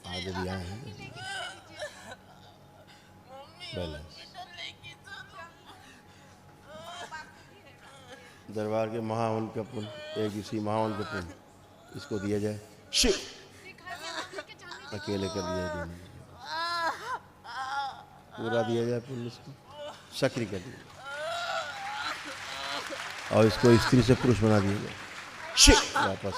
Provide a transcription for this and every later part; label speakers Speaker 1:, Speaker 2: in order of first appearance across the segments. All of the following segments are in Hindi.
Speaker 1: आगे भी आए हैं बैलेंस। दरबार के महावन का पुण्य, एक इसी महावन का पुण्य इसको दिया जाए। शिव अकेले कर दिया जाए, पूरा दिया जाए पुण्य इसको, सक्रिय कर दिया और इसको स्त्री से पुरुष बना दिया जाए। शिव वापस।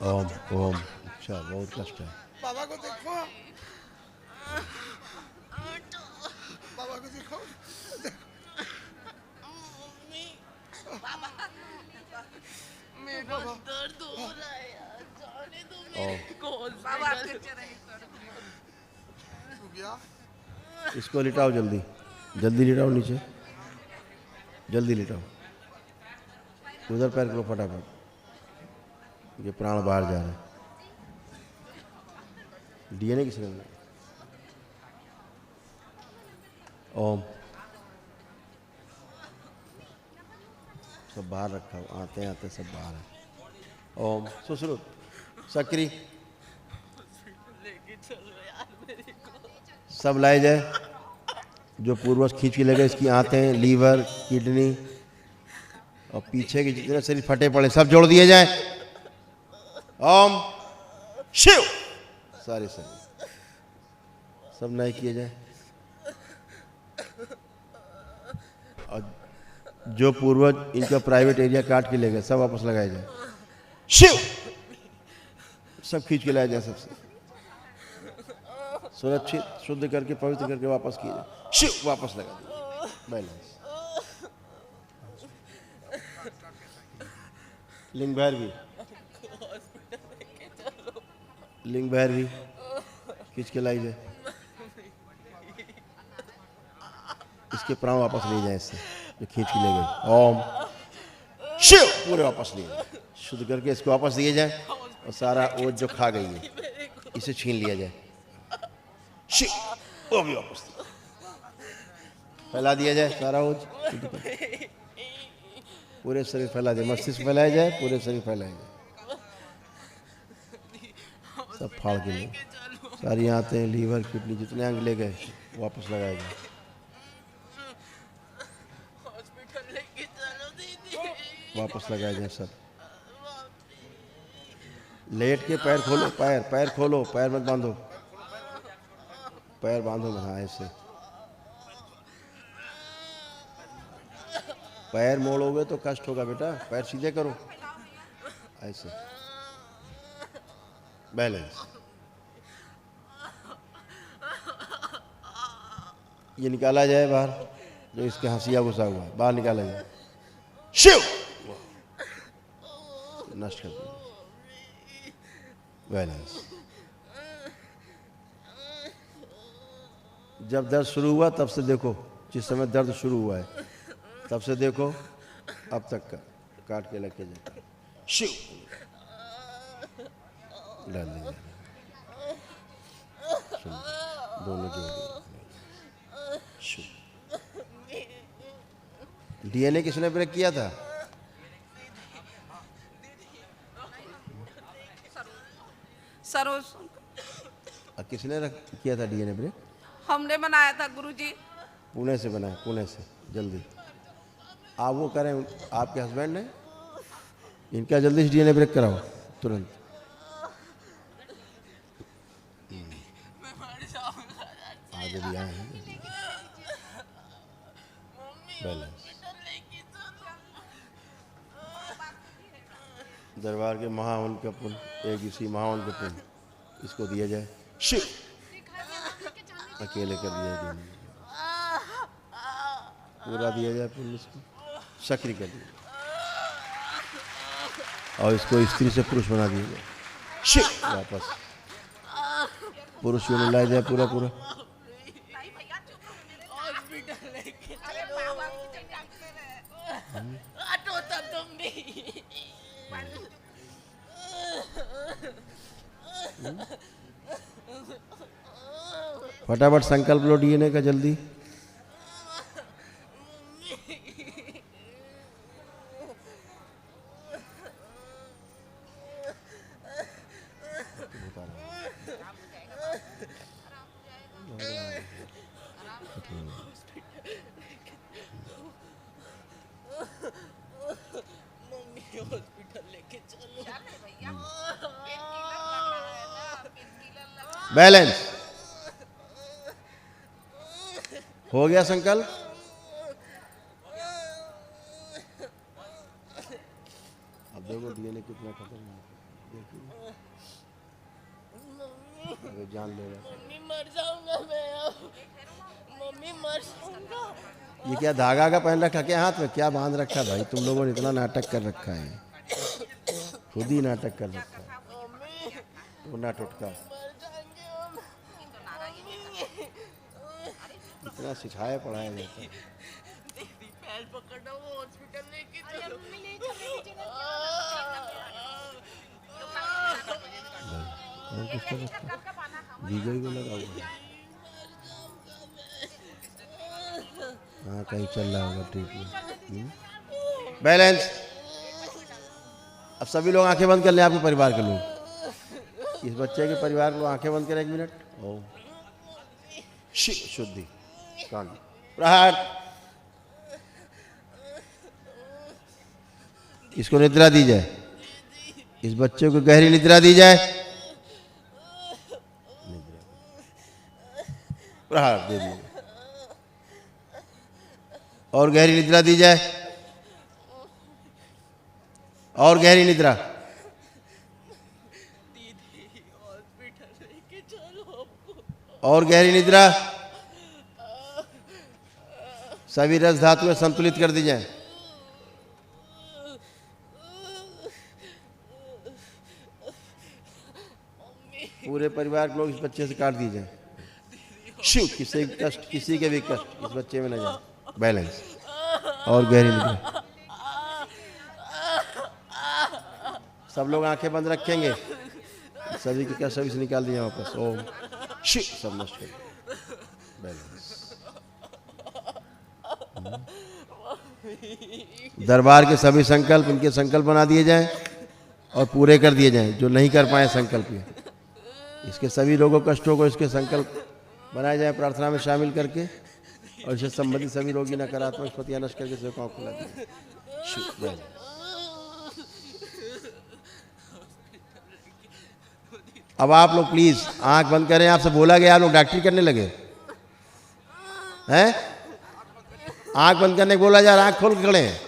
Speaker 1: ओम ओम। अच्छा, बहुत कष्ट है।
Speaker 2: बाबा को देखो, बाबा को देखो,
Speaker 3: मेरा दर्द हो रहा है यार, जाने दो मेरे को।
Speaker 2: बाबा गया।
Speaker 1: इसको लिटाओ, जल्दी जल्दी लिटाओ, नीचे जल्दी लिटाओ, उधर पैर करो फटाफट, ये प्राण बाहर जा रहे हैं। डीएनए किसने बनाया? ओम। सब बाहर रखा हो, आते आते सब बाहर है। ओम सुश्रुत सक्रिय सब लाए जाए, जो पूर्वज खींच के लगे, इसकी आंतें, लीवर, किडनी और पीछे के जितने शरीर फटे पड़े सब जोड़ दिए जाए। ओम शिव। सारे शरीर सब नए किए जाए और जो पूर्वज इनका प्राइवेट एरिया काट के ले गए सब वापस लगाए जाए। शिव सब खींच के लाया जाए, सबसे सुरक्षित शुद्ध करके पवित्र करके वापस किए जाए। शिव वापस लगा दिए। बैलेंस। लिंग भैरवी, लिंग भैरवी खींच के लाई जाए, इसके प्राण वापस ले जाए, इससे जो खींच के ले गए। ओम शिव पूरे वापस लिए जाए, शुद्ध करके इसको वापस दिए जाए और सारा ओझ जो खा गई है इसे छीन लिया जाए। शिव वो भी वापस फैला दिया जाए, सारा ओझ पूरे शरीर फैला दिया, मस्तिष्क फैलाया जाए, पूरे शरीर फैलाया जाए, सब फाड़ के ले, सारी आंतें, लीवर, किडनी जितने अंग ले गए वापस लगाए जाए। वापस लगाए जाए सब। लेट के पैर खोलो, पैर पैर खोलो, पैर मत बांधो, पैर बांधो ना, हाँ ऐसे। पैर मोड़ोगे तो कष्ट होगा बेटा, पैर सीधे करो ऐसे। बैलेंस। ये निकाला जाए बाहर, जो इसके हंसिया घुसा हुआ है बाहर निकाला जाए। शिव नष्ट कर दिया। बैलेंस। जब दर्द शुरू हुआ तब से देखो, जिस समय दर्द शुरू हुआ है तब से देखो अब तक का, काट के लेके जाता। शिव डाल देंगे, दोनों जोड़। शिव डीएनए किसने ब्रेक किया था?
Speaker 3: सरोज।
Speaker 1: किसने किया था डीएनए ब्रेक?
Speaker 3: हमने बनाया था गुरुजी।
Speaker 1: पुणे से बनाया, पुणे से। जल्दी आप वो करें, आपके हस्बैंड ने, इनका जल्दी से डीएनए ब्रेक कराओ तुरंत। आगे भी आए हैं बैलेंस। दरबार के महावन का पुण्य, एक इसी महावन का पुण्य इसको दिया जाए। शिव अकेले कर दिया जाए, पूरा दिया जाए पुण्य इसको, सक्रिय कर दिया और इसको स्त्री से पुरुष बना दिया जाए। शिव वापस पुरुष में लाया जाए पूरा पूरा। फटाफट संकल्प लो डीएनए का जल्दी।
Speaker 3: मम्मी हॉस्पिटल लेके चलो।
Speaker 1: बैलेंस हो गया संकल्प। अब देखो डीएनए कितना खतरनाक है, देखिए अबे जान लेगा।
Speaker 3: मम्मी मर जाऊंगा मैं अब। मम्मी मर जाऊंगा।
Speaker 1: ये क्या धागा का पहन रखा क्या हाथ में, क्या बांध रखा भाई तुम लोगों ने, इतना नाटक कर रखा है, खुद ही नाटक कर रखा है।
Speaker 3: मम्मी
Speaker 1: टोना टुटका
Speaker 3: मर जाएंगे हम।
Speaker 1: इतना सिखाया पढ़ाया जाता है।
Speaker 3: दीदी पैर पकड़ो वो हॉस्पिटल लेके चलो।
Speaker 1: और किसका रखा विजय को लगा हुआ है। हाँ कहीं चल रहा होगा ट्रीटमेंट। बैलेंस। अब सभी लोग आंखें बंद कर लें, आपके परिवार के लोग, इस बच्चे के परिवार को आंखें बंद करें 1 मिनट। ओम शुद्धि कांड प्रहार। इसको निद्रा दी जाए, इस बच्चे को गहरी निद्रा दी जाए। प्रहार दे दिए और गहरी निद्रा दी जाए, और गहरी निद्रा।
Speaker 3: दीदी हॉस्पिटल लेके चलो।
Speaker 1: और गहरी निद्रा। सभी रस धातुएं संतुलित कर दी जाए। पूरे परिवार के लोग इस बच्चे से काट दिए जाए। शिव किसी कष्ट, किसी के भी कष्ट इस बच्चे में न जाए। बैलेंस और गहरी निद्रा। सब लोग आंखें बंद रखेंगे, सभी के कष्ट सभी से निकाल दिए वापस। ओम शिव सब नष्ट कर दिया। बैलेंस। दरबार के सभी संकल्प इनके संकल्प बना दिए जाएं और पूरे कर दिए जाएं, जो नहीं कर पाए संकल्प ये। इसके सभी रोगों कष्टों को इसके संकल्प बनाए जाए प्रार्थना में शामिल करके, और इससे संबंधित सभी रोगी नकारात्मक स्थितियां नष्ट करके सबको खुला दिया। अब आप लोग प्लीज आंख बंद करें, आपसे बोला गया, आप लोग डॉक्टरी करने लगे हैं। आंख बंद करने को बोला जा रहा, आंख खोल के खड़े हैं।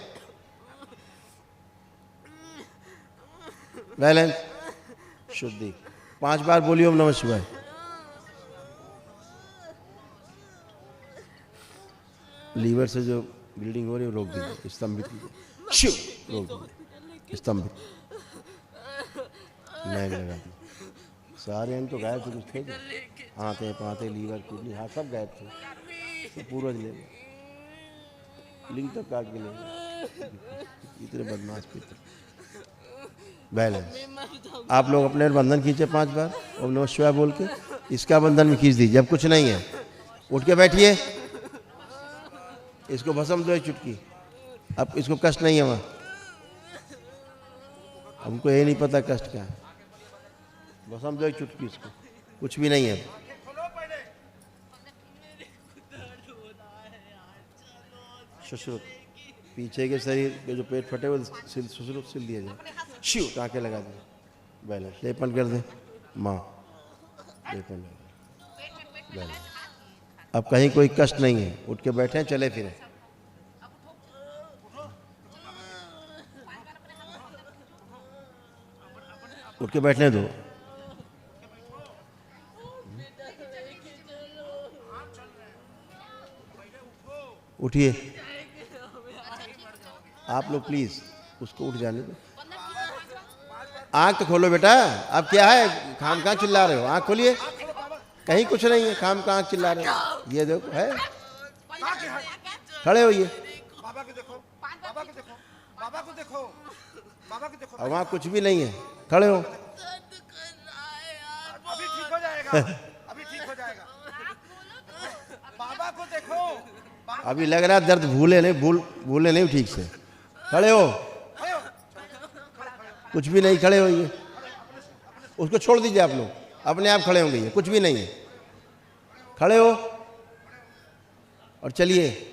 Speaker 1: बैलेंस शुद्धि 5 बार बोलिए ओम नमः शिवाय। लीवर से जो ब्लीडिंग हो रही है रोक दीजिए, स्तंभित कीजिए। शिव रोक दीजिए, स्तंभित। नहीं लगा सारे अंग तो गायब थे, कुछ थे आते पाते लीवर किडनी हाँ सब गायब थे, तो पूर्वज ले गए, लिंग तक काट के ले गए। इतने बदमाश पितर। बैलेंस। आप लोग अपने बंधन खींचे 5 बार ओम नमः शिवाय बोल के, इसका बंधन भी खींच दीजिए। अब कुछ नहीं है, उठ के बैठिए, इसको भस्म दो चुटकी। अब इसको कष्ट नहीं है वहाँ, हमको ये नहीं पता कष्ट क्या है। भस्म दो चुटकी, इसको कुछ भी नहीं है। सुश्रुत पीछे के शरीर के जो पेट फटे हुए सुश्रुत सिल दिया जाए। शिव टाँके लगा दिए। बैलेंस लेपन कर दे माँ, लेपन लगा। बैलेंस। अब कहीं कोई कष्ट नहीं है, उठ के बैठे चले फिरे। उठ के बैठने दो। उठिए आप लोग प्लीज, उसको उठ जाने दो। आंख तो खोलो बेटा, अब क्या है खाम कहाँ चिल्ला रहे हो, आंख खोलिए। कहीं कुछ नहीं है, खाम कहाँ चिल्ला रहे हो। ये देखो है, खड़े होइए।
Speaker 2: बाबा को देखो, बाबा को देखो, बाबा को देखो, बाबा को देखो।
Speaker 1: अब वहाँ कुछ भी नहीं है, खड़े हो।
Speaker 2: अभी ठीक हो जाएगा, अभी ठीक हो जाएगा।
Speaker 1: अभी लग रहा है दर्द भूले नहीं ठीक से। खड़े हो, कुछ भी नहीं, खड़े होइए। उसको छोड़ दीजिए, आप लोग अपने आप खड़े होंगे, कुछ भी नहीं है। खड़े हो और चलिए।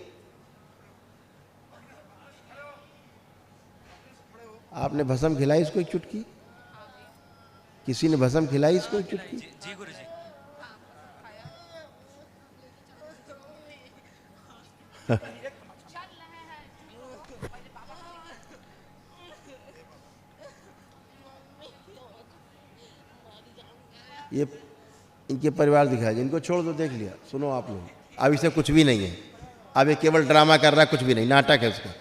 Speaker 1: आपने भस्म खिलाई इसको एक चुटकी? किसी ने भस्म खिलाई इसको एक चुटकी?
Speaker 4: जी गुरुजी।
Speaker 1: ये इनके परिवार दिखाया, इनको छोड़ दो, देख लिया। सुनो आप लोग, अब इसे कुछ भी नहीं है, अब ये केवल ड्रामा कर रहा है, कुछ भी नहीं, नाटक है उसका।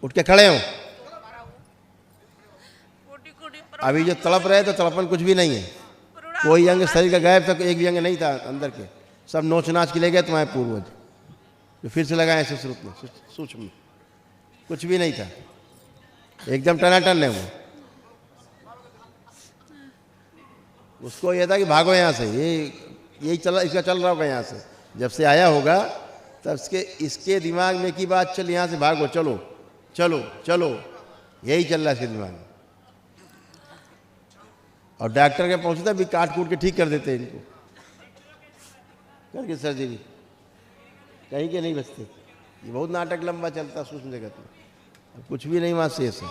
Speaker 1: उठ के खड़े हो। अभी जो तड़प रहे तो तड़पन कुछ भी नहीं है, कोई अंग शरीर का गायब तक एक भी अंग नहीं था अंदर के, सब नोच नाच के ले गए तुम्हारे पूर्वज, जो फिर से लगाए ऐसे रूप में सूक्ष्म, कुछ भी नहीं था, एकदम टनाटन है वो। उसको यह था कि भागो यहाँ से, यही चल, इसका चल रहा होगा यहाँ से, जब से आया होगा तब इसके दिमाग में की बात चल, यहाँ से भागो, चलो चलो चलो, यही चल रहा है इसके दिमाग में। और डॉक्टर के पहुँचता भी काट कूट के ठीक कर देते हैं इनको करके सर्जरी, कहीं के नहीं बचते। ये बहुत नाटक लंबा चलता सूक्ष्म जगत में, कुछ भी नहीं वहाँ शेष है।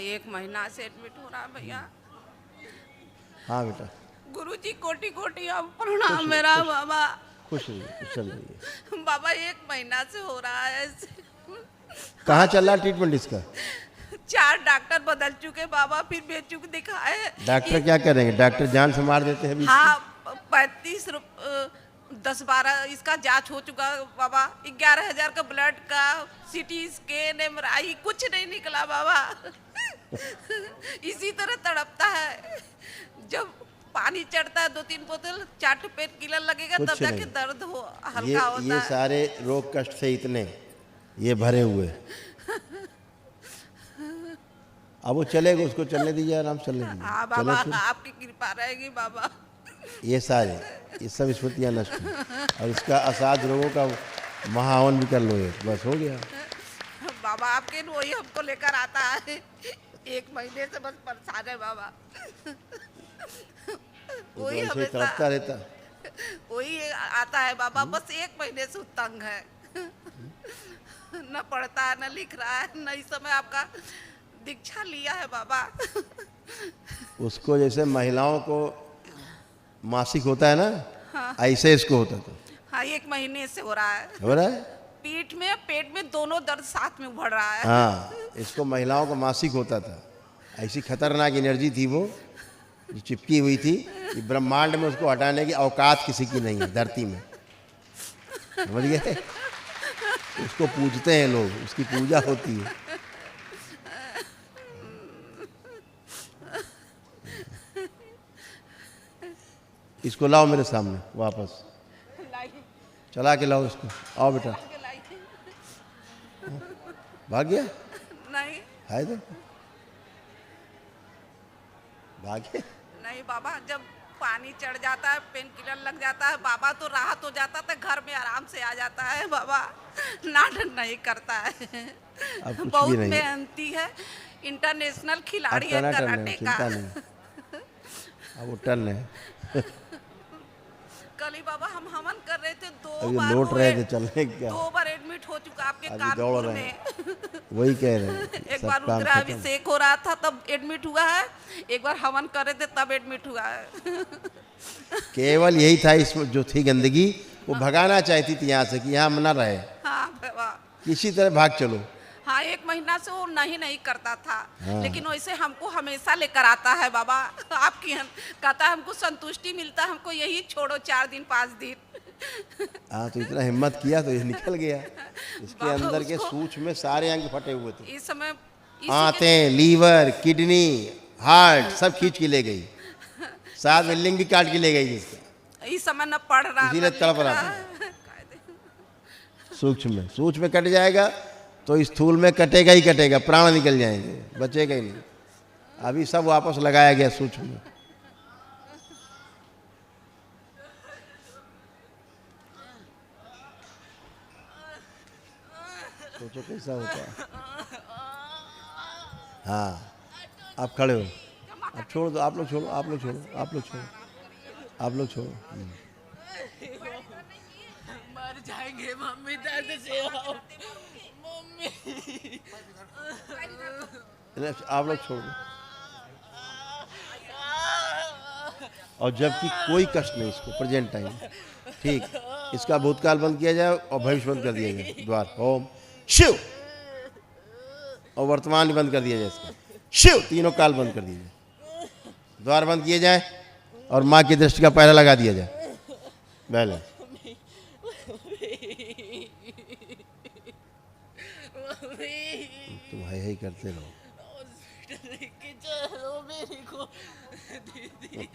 Speaker 3: एक महीना से एडमिट हो रहा भैया।
Speaker 1: हाँ बेटा,
Speaker 3: गुरुजी कोटि कोटि अब प्रणाम मेरा बाबा।
Speaker 1: खुश रहिए, कुछ चल रही है
Speaker 3: बाबा, एक महीना से हो रहा है ऐसे।
Speaker 1: कहाँ चल रहा है ट्रीटमेंट इसका?
Speaker 3: 4 डॉक्टर बदल चुके बाबा, फिर बेचुक दिखाए।
Speaker 1: डॉक्टर क्या करेंगे? डॉक्टर जान से मार देते हैं अभी।
Speaker 3: हाँ, 10-12 इसका जांच हो चुका बाबा, 11,000 का ब्लड का, सीटी स्कैन, एमआरआई, कुछ नहीं निकला बाबा। इसी तरह तड़पता है, जब पानी चढ़ता है 2-3 बोतल, 4 पेट किलर लगेगा तब जाके दर्द हल्का होता
Speaker 1: ये
Speaker 3: है।
Speaker 1: सारे रोग कष्ट से इतने ये भरे हुए, अब वो चलेगा, उसको चलने दीजिए, आराम से चलने दीजिए।
Speaker 3: हाँ बाबा, आपकी कृपा रहेगी बाबा।
Speaker 1: ये सब स्मृतियाँ नष्ट हैं, और इसका असाध रोगों का महावन भी कर लो, बस हो गया।
Speaker 3: बाबा आपके वही हमको लेकर आता है, 1 महीने से बस परेशान है बाबा। वही
Speaker 1: ऐसे
Speaker 3: हमेशा
Speaker 1: तड़पता रहता,
Speaker 3: वही आता है बाबा, बस 1 महीने से तंग है। न पढ़ता है, न लिख रहा है, न इस समय आपका दीक्षा लिया है बाबा।
Speaker 1: उसको जैसे महिलाओं को मासिक होता है ना,
Speaker 3: हाँ।
Speaker 1: ऐसे इसको होता था।
Speaker 3: हाँ, 1 महीने से हो रहा है।
Speaker 1: हो रहा है?
Speaker 3: पीठ में पेट में दोनों दर्द साथ में उभर रहा है।
Speaker 1: हाँ, इसको महिलाओं को मासिक होता था, ऐसी खतरनाक एनर्जी थी वो जो चिपकी हुई थी कि ब्रह्मांड में उसको हटाने की औकात किसी की नहीं है धरती में, समझ गए? उसको पूजते हैं लोग, उसकी पूजा होती है। इसको लाओ मेरे सामने वापस, चला के लाओ इसको, आओ बेटा। भाग गया?
Speaker 3: नहीं
Speaker 1: है तो भाग गया।
Speaker 3: नहीं बाबा, जब पानी चढ़ जाता है, पेन किलर लग जाता है बाबा, तो राहत हो जाता है, घर में आराम से आ जाता है बाबा, नाटक नहीं करता है।
Speaker 1: अब कुछ
Speaker 3: बहुत
Speaker 1: भी नहीं।
Speaker 3: मेहनती है, इंटरनेशनल खिलाड़ी
Speaker 1: अब
Speaker 3: है
Speaker 1: टनाटन है,
Speaker 3: कराटे का।
Speaker 1: चिंता नहीं, अब वो टन है।
Speaker 3: कल ही बाबा हम हवन कर रहे थे, 2
Speaker 1: अभी
Speaker 3: बार
Speaker 1: लौट
Speaker 3: वो
Speaker 1: रहे थे, चलने क्या
Speaker 3: 2 बार एडमिट हो चुका आपके
Speaker 1: अभी
Speaker 3: कानपुर
Speaker 1: दौड़ रहे
Speaker 3: में।
Speaker 1: हैं। वही कह रहे हैं,
Speaker 3: एक
Speaker 1: सब
Speaker 3: बार
Speaker 1: काम खत्म।
Speaker 3: रुद्राभिषेक हो रहा था तब एडमिट हुआ है, एक बार हवन कर रहे थे तब एडमिट हुआ है।
Speaker 1: केवल यही था इसमें जो थी गंदगी, वो भगाना चाहती थी यहाँ से कि यहाँ न रहे,
Speaker 3: हाँ बाबा,
Speaker 1: किसी तरह भाग चलो।
Speaker 3: हाँ, 1 महीना से वो नहीं करता था।
Speaker 1: हाँ।
Speaker 3: लेकिन वैसे हमको हमेशा लेकर आता है बाबा, आपकी कहता है हमको संतुष्टि मिलता है, हमको यही छोड़ो 4 दिन 5 दिन।
Speaker 1: हाँ, तो इतना हिम्मत किया तो ये निकल गया। इसके
Speaker 3: बाबा,
Speaker 1: अंदर के
Speaker 3: उसको-
Speaker 1: सूक्ष्म में सारे अंग फटे हुए थे,
Speaker 3: इस समय
Speaker 1: आंतें, लीवर, किडनी, हार्ट सब खींच के ले गई, साथ में लिंग भी काट के ले गई जिसका।
Speaker 3: इस समय न पढ़ रहा,
Speaker 1: इसीलिए
Speaker 3: न
Speaker 1: तड़प
Speaker 3: लिख
Speaker 1: रहा
Speaker 3: है।
Speaker 1: सूक्ष्म में कट जाएगा तो स्थूल में कटेगा ही कटेगा, प्राण निकल जाएंगे, बचेगा ही नहीं। अभी सब वापस लगाया गया सूक्ष्म में। सोचो कैसा होता है। हाँ, आप खड़े हो, आप छोड़ दो, आप लोग छोड़ो, आप लोग छोड़ो, आप लोग छोड़ो, आप लोग छोड़ो।
Speaker 4: मर जाएंगे मम्मी दर्द से मम्मी।
Speaker 1: आप लोग छोड़ दो। और जबकि कोई कष्ट नहीं इसको प्रेजेंट टाइम, ठीक, इसका भूतकाल बंद किया जाए और भविष्य बंद कर दिया जाए, द्वार ओम शिव, और वर्तमान भी बंद कर दिया जाए इसका, शिव, तीनों काल बंद कर दिए जाए, द्वार बंद किए जाए और माँ की दृष्टि का पहरा लगा दिया जाए। पहले तुम हाई करते रहो।
Speaker 4: हॉस्पिटल लेके चलो मेरे को दीदी।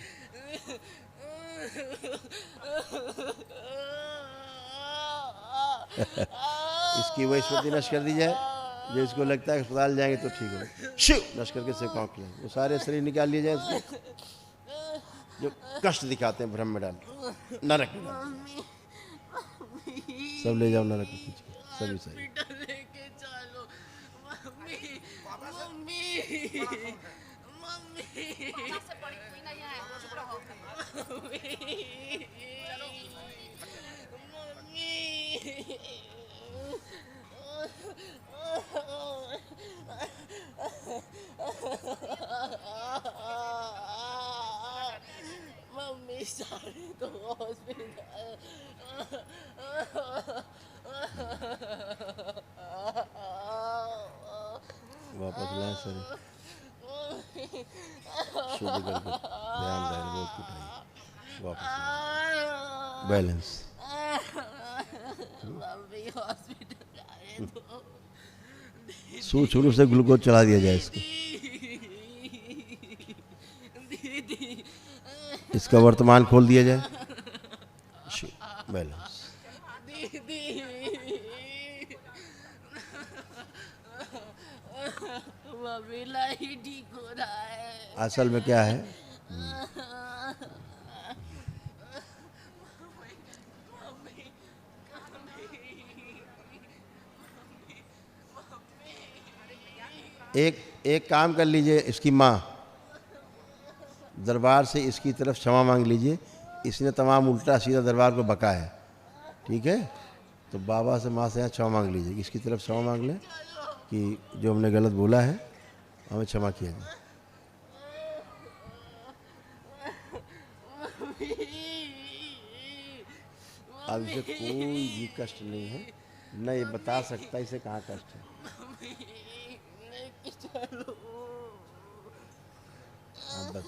Speaker 1: इसकी वही स्मृति नष्ट कर दी जाए, जो इसको लगता है अस्पताल जाएंगे तो ठीक हो, शिव नष्ट करके से कौन किया, वो सारे शरीर निकाल लिए जाए इसको, जो कष्ट दिखाते हैं ब्रह्म में डाल, नरक में डाल, सब ले जाओ नरक में, पीछे सभी सही।
Speaker 4: हॉस्पिटल लेके चलो मम्मी मम्मी मम्मी सारे तो हॉस्पिटल।
Speaker 1: वापस लाए सर, शुद्ध करके ध्यान रहे, बहुत कुटाई, वापस बैलेंस।
Speaker 4: मम्मी हॉस्पिटल आए तो
Speaker 1: शुरू शुरू से ग्लूकोज चढ़ा दिया जाए इसको,
Speaker 4: दीदी
Speaker 1: इसका वर्तमान खोल दिया जाए, बैलेंस।
Speaker 4: दीदी मम्मी लाई ठीक हो रहा है।
Speaker 1: असल में क्या है, एक काम कर लीजिए, इसकी माँ दरबार से इसकी तरफ क्षमा मांग लीजिए, इसने तमाम उल्टा सीधा दरबार को बका है, ठीक है, तो बाबा से माँ से यहाँ क्षमा मांग लीजिए, इसकी तरफ क्षमा मांग लें कि जो हमने गलत बोला है हमें क्षमा किया जाए। अब इसे कोई भी कष्ट नहीं है, न ये बता सकता इसे कहाँ कष्ट है। हाँ बस,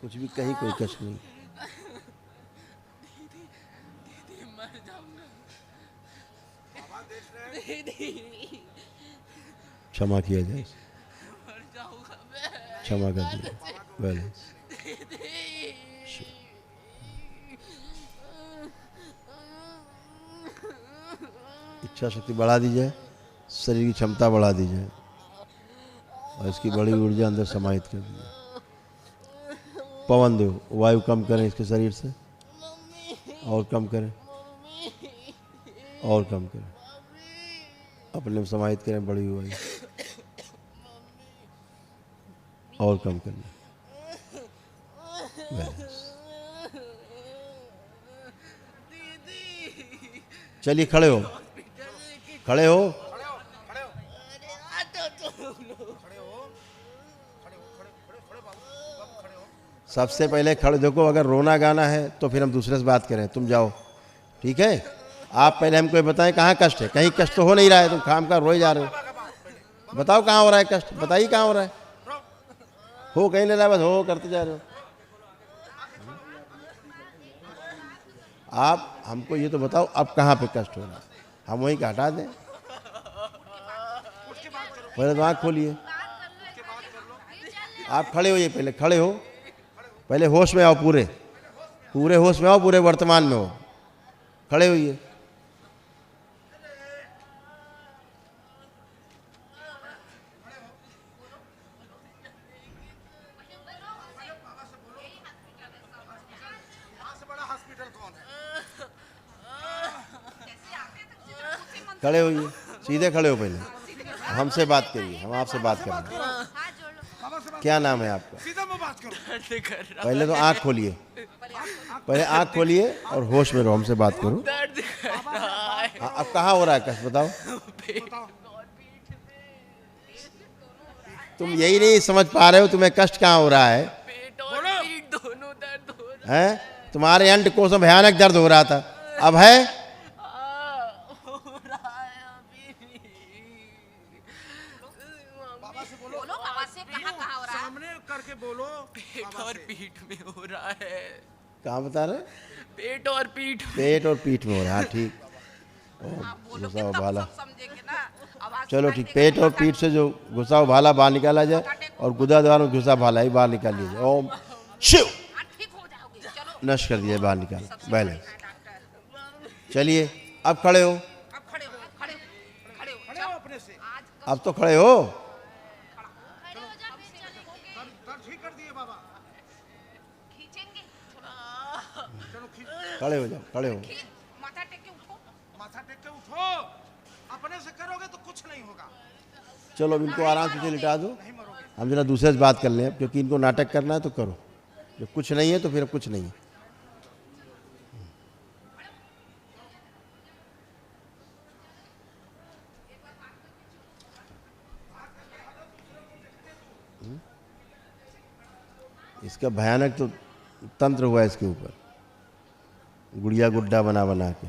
Speaker 1: कुछ भी कहीं कोई कष्ट नहीं।
Speaker 4: दीदी मर जाऊंगा दीदी
Speaker 1: क्षमा किया जाए,
Speaker 4: मर जाऊंगा मैं
Speaker 1: क्षमा कर दिया, बैलेंस। इच्छा शक्ति बढ़ा दी जाए, शरीर की क्षमता बढ़ा दी जाए और इसकी बड़ी ऊर्जा अंदर समाहित कर दी जाए। पवन दो, वायु कम करें इसके शरीर से, और कम करें, और कम करें, अपने में समाहित करें बड़ी वायु, और कम करना, बैलेंस। चलिए खड़े हो, खड़े हो, सबसे पहले खड़े। देखो अगर रोना गाना है तो फिर हम दूसरे से बात करें, तुम जाओ, ठीक है। आप पहले हमको बताएं कहाँ कष्ट है, कहीं कष्ट तो हो नहीं रहा है, तुम खाम का रोए जा रहे हो, बताओ कहाँ हो रहा है कष्ट, बताइए कहाँ हो रहा है, हो कहीं नहीं रहा, बस हो करते जा रहे हो। आप हमको ये तो बताओ अब कहाँ पे कष्ट हो रहा है, हम वहीं का हटा दें। पहले तो आँख खोलिए, आप खड़े होइए, पहले खड़े हो, पहले होश में आओ, पूरे पूरे होश में आओ, पूरे वर्तमान में हो, खड़े होइए। खड़े होइए, सीधे खड़े हो पहले, हमसे बात करिए, हम आपसे बात कर रहे हैं।
Speaker 2: बाबा से बात
Speaker 1: क्या नाम है आपका?
Speaker 2: सीधा मुंह बात करो।
Speaker 4: दर्द कर रहा
Speaker 1: पहले तो आँख खोलिए, पहले आँख खोलिए और होश में रहो, हमसे बात करो।
Speaker 4: दर्द कर रहा है
Speaker 1: हाँ, अब कहाँ हो रहा है कष्ट बताओ? तुम यही नहीं समझ पा रहे हो तुम्हें कष्ट कहाँ हो रहा है?
Speaker 4: पेट और पीठ दोनों दर्द हो रहा
Speaker 1: हैं? तुम्हारे अंडकोश में भयानक दर्द हो रहा था, अब है?
Speaker 4: हो रहा है अभी भी।
Speaker 2: बाबा से बोलो।
Speaker 3: बोलो बाबा से कहाँ हो रहा है?
Speaker 2: सामने करके बोलो।
Speaker 4: पेट और पीठ में हो रहा है।
Speaker 1: कहाँ बता रहे?
Speaker 4: पेट और पीठ में।
Speaker 1: पेट और पीठ में हो रहा है, हाँ, ठीक।
Speaker 3: बोलोगे
Speaker 1: घुसा हुआ
Speaker 3: तब
Speaker 1: भाला,
Speaker 3: सब समझेंगे ना। आवाज
Speaker 1: चलो
Speaker 3: सुनाई
Speaker 1: ठीक।
Speaker 3: देगा
Speaker 1: पेट और
Speaker 3: तो
Speaker 1: पीठ से जो घुसा हुआ भाला बाहर निकाला जाए और गुदा द्वार में घुसा भाला ही बाहर निकाल लिया जाए। ओम शिव,
Speaker 3: हाँ, ठीक हो जाओगे। चलो
Speaker 1: नष्ट कर दिया, बाहर निकाल बैलेंस। चलिए अब खड़े हो,
Speaker 3: अब खड़े हो, खड़े हो, खड़े हो।
Speaker 2: खड़े हो अपने से।
Speaker 3: आज
Speaker 1: अब तो खड़े हो।
Speaker 2: दर्द ठीक कर दिए बाबा।
Speaker 3: खींचेंगे,
Speaker 2: चलो खींच।
Speaker 1: खड़े हो जाओ, खड़े हो।
Speaker 3: माथा टेक के उठो।
Speaker 2: माथा टेक के उठो। अपने से करोगे तो कुछ नहीं होगा।
Speaker 1: चलो अब इनको आराम से लिटा दो,
Speaker 2: नहीं मरोगे।
Speaker 1: हम जरा दूसरे से बात कर लें, क्योंकि इनको नाटक करना है तो करो, जब कुछ नहीं है तो फिर अब कुछ नहीं है। इसका भयानक तो तंत्र हुआ है इसके ऊपर, गुड़िया गुड्डा बना बना के,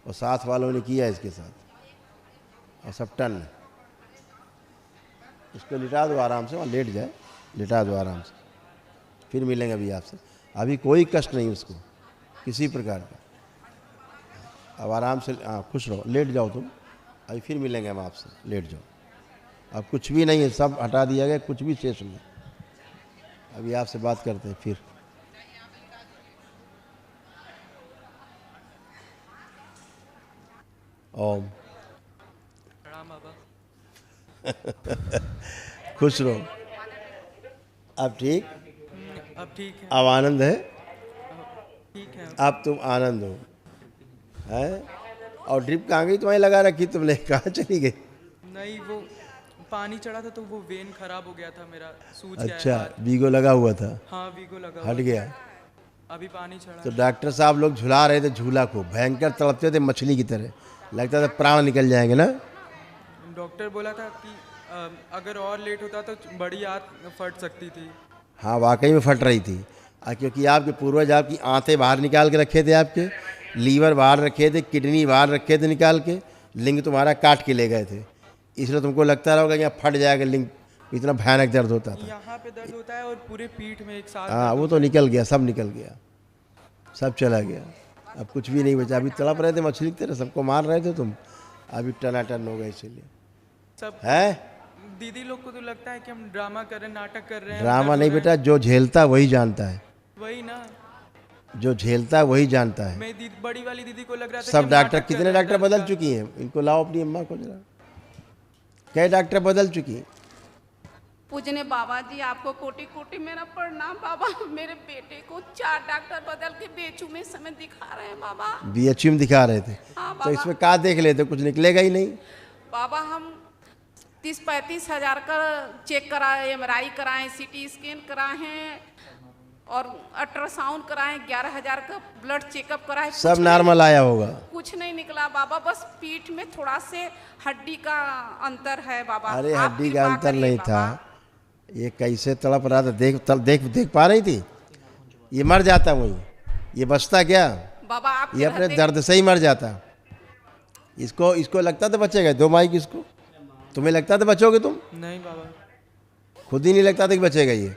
Speaker 1: और साथ वालों ने किया इसके साथ, और सब टन। इसको लिटा दो आराम से, वहाँ लेट जाए, लिटा दो आराम से, फिर मिलेंगे अभी आपसे। अभी कोई कष्ट नहीं उसको किसी प्रकार का। अब आराम से, हाँ, खुश रहो, लेट जाओ तुम, अभी फिर मिलेंगे हम आपसे, लेट जाओ। अब कुछ भी नहीं है, सब हटा दिया गया, कुछ भी शेष नहीं। अभी आपसे बात करते हैं फिर। ओम,
Speaker 4: प्रणाम बाबा।
Speaker 1: खुश रहो। अब ठीक,
Speaker 4: अब ठीक है,
Speaker 1: अब आनंद है,
Speaker 4: ठीक है।
Speaker 1: अब तुम आनंद हो, हैं? और ड्रिप कहाँ गई तुम्हारी लगा रखी तुमने, कहाँ चली गई?
Speaker 5: नहीं, वो पानी चढ़ा था तो वो वेन खराब हो गया था मेरा, सूज गया है
Speaker 1: अच्छा,
Speaker 5: हाथ।
Speaker 1: बीगो लगा हुआ था,
Speaker 5: हाँ, वीगो लगा
Speaker 1: हट
Speaker 5: हुआ
Speaker 1: गया।
Speaker 5: था। अभी पानी चढ़ा
Speaker 1: तो डॉक्टर साहब लोग झुला रहे थे झूला को, भयंकर तड़पते थे मछली की तरह, लगता था प्राण निकल जाएंगे ना।
Speaker 5: डॉक्टर बोला था कि अगर और लेट होता तो बड़ी आंत फट सकती थी।
Speaker 1: हाँ, वाकई में फट रही थी, क्योंकि आपके पूर्वज आपकी आंतें बाहर निकाल के रखे थे, आपके लीवर बाहर रखे थे, किडनी बाहर रखे थे निकाल के, लिंग तुम्हारा काट के ले गए थे, इसलिए तुमको लगता रहा होगा यहाँ फट जाएगा लिंग, इतना भयानक दर्द होता था।
Speaker 5: यहाँ पे दर्द होता है और पूरे पीठ में एक साथ
Speaker 1: हाँ, वो तो निकल गया, सब निकल गया, सब चला गया, अब कुछ भी नहीं बचा। अभी तड़प रहे थे मछली की तरह, सबको मार रहे थे तुम, अभी टनाटन हो गए, इसीलिए
Speaker 5: सब।
Speaker 1: है।
Speaker 5: दीदी लोग को तो लगता है कि हम ड्रामा कर रहे हैं, नाटक कर रहे हैं।
Speaker 1: ड्रामा
Speaker 5: दर्द
Speaker 1: नहीं
Speaker 5: हो रहा
Speaker 1: बेटा, जो झेलता है वही जानता है,
Speaker 5: है। वही ना,
Speaker 1: जो झेलता है वही जानता है।
Speaker 5: मैं बड़ी वाली दीदी को लग रहा था कि
Speaker 1: सब
Speaker 5: हम
Speaker 1: डॉक्टर,
Speaker 5: नाटक कर
Speaker 1: कितने
Speaker 5: रहे हैं
Speaker 1: डॉक्टर
Speaker 5: दर्द
Speaker 1: बदल
Speaker 5: का।
Speaker 1: चुकी हैं, इनको लाओ अपनी अम्मा को जरा, कई डॉक्टर बदल चुकी हैं।
Speaker 3: पूजने बाबा जी, आपको कोटि कोटि मेरा प्रणाम बाबा। मेरे बेटे को 4 डॉक्टर बदल के बेचू में समय दिखा रहे हैं बाबा।
Speaker 1: बीएचयू में दिखा रहे थे,
Speaker 3: हाँ
Speaker 1: तो
Speaker 3: बाबा।
Speaker 1: इसमें क्या देख लेते, कुछ निकलेगा ही नहीं।
Speaker 3: बाबा हम 30-35 हजार का चेक कराए, एमआरआई कराए, सीटी स्कैन कराए हैं और अल्ट्रासाउंड कराए, 11,000 का ब्लड चेकअप कराए,
Speaker 1: सब नॉर्मल आया होगा।
Speaker 3: कुछ नहीं निकला बाबा। बस पीठ में थोड़ा से हड्डी का अंतर है बाबा।
Speaker 1: अरे
Speaker 3: आप
Speaker 1: हड्डी
Speaker 3: कृपा
Speaker 1: का अंतर
Speaker 3: करिए
Speaker 1: नहीं था,
Speaker 3: बाबा।
Speaker 1: ये कैसे तड़प रहा था, देख पा रही थी, ये मर जाता वहीं, ये बचता क्या,
Speaker 3: बाबा आप
Speaker 1: ये अपने दर्द से ही मर जाता। इसको लगता था बचेगा, दो माइक इसको, तुम्हें लगता था बचोगे तुम,
Speaker 5: नहीं बाबा,
Speaker 1: खुद ही नहीं लगता था कि बचेगा ये,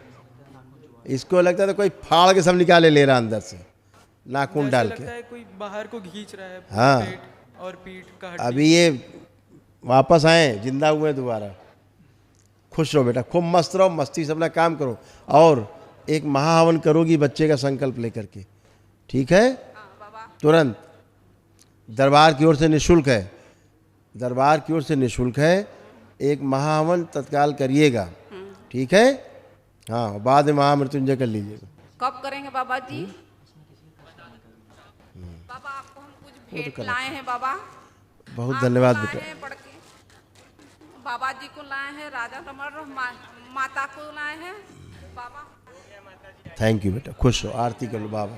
Speaker 1: इसको लगता था कोई फाड़ के सब निकाले ले रहा अंदर से, नाखून
Speaker 5: जैसे
Speaker 1: डाल
Speaker 5: लगता
Speaker 1: के।
Speaker 5: है कोई बाहर को खींच रहा है,
Speaker 1: हाँ।
Speaker 5: पेट और पीठ का हड्डी।
Speaker 1: अभी ये वापस आए, जिंदा हुए दोबारा। खुश रहो बेटा, खूब मस्त रहो, मस्ती से अपना काम करो, और एक महाहवन करोगी बच्चे का संकल्प लेकर के, ठीक है? तुरंत दरबार की ओर से निःशुल्क है, दरबार की ओर से निःशुल्क है, एक महाहवन तत्काल करिएगा, ठीक है? हाँ, बाद में महामृत्युंजय कर लीजिएगा।
Speaker 3: कब करेंगे बाबा जी? बाबा आपको हम कुछ भेंट लाए हैं बाबा।
Speaker 1: बहुत
Speaker 3: आपको
Speaker 1: धन्यवाद
Speaker 3: लाए
Speaker 1: बेटा।
Speaker 3: हैं बड़के बाबा जी को लाए हैं, राजा रमण माता को लाए हैं बाबा।
Speaker 1: थैंक यू बेटा, खुश हो, आरती कर लो बाबा।